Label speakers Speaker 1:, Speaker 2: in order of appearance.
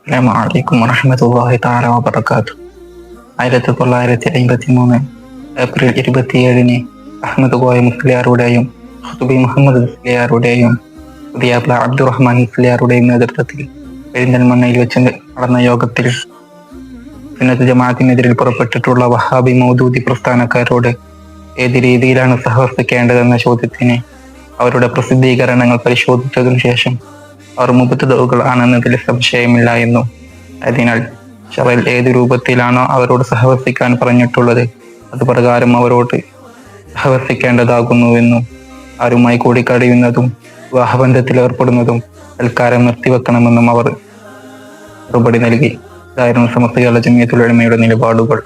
Speaker 1: അസ്സലാമു വറഹ്മത്തുള്ളാഹി തആല വബറകാതുഹു. 1953 ഏപ്രിൽ 27-ന് അഹ്മദ് കോയ മുസ്ലിയാരുടെയും ഖുതുബി മുഹമ്മദ് മുസ്ലിയാരുടെയും പുതിയാപ്ല അബ്ദുറഹ്മാൻ മുസ്ലിയാരുടെയും നേതൃത്വത്തിൽ പെരിന്തൽമണ്ണയിൽ വെച്ച് നടന്ന യോഗത്തിൽ സുന്നത്ത് ജമാഅത്തിനെതിരിൽ പുറപ്പെട്ടിട്ടുള്ള വഹാബി മൗദൂദി പ്രസ്ഥാനക്കാരോട് ഏത് രീതിയിലാണ് സഹവർത്തിക്കേണ്ടതെന്ന ചോദ്യത്തിന് അവരുടെ പ്രസിദ്ധീകരണങ്ങൾ പരിശോധിച്ചതിനു ശേഷം അവർ മുബ്തദിഉകൾ ആണെന്നതിൽ സംശയമില്ല എന്നും, അതിനാൽ ഷറയിൽ ഏത് രൂപത്തിലാണോ അവരോട് സഹവർത്തിക്കാൻ പറഞ്ഞിട്ടുള്ളത് അത് പ്രകാരം അവരോട് സഹവർത്തിക്കേണ്ടതാകുന്നുവെന്നും, ആരുമായി കൂടിക്കഴിയുന്നതും വിവാഹബന്ധത്തിൽ ഏർപ്പെടുന്നതും തൽക്കാലം നിർത്തിവെക്കണമെന്നും അവർ മറുപടി നൽകി. ഇതായിരുന്നു സമസ്ത കേരള ജംഇയ്യത്തുൽ ഉലമയുടെ നിലപാടുകൾ.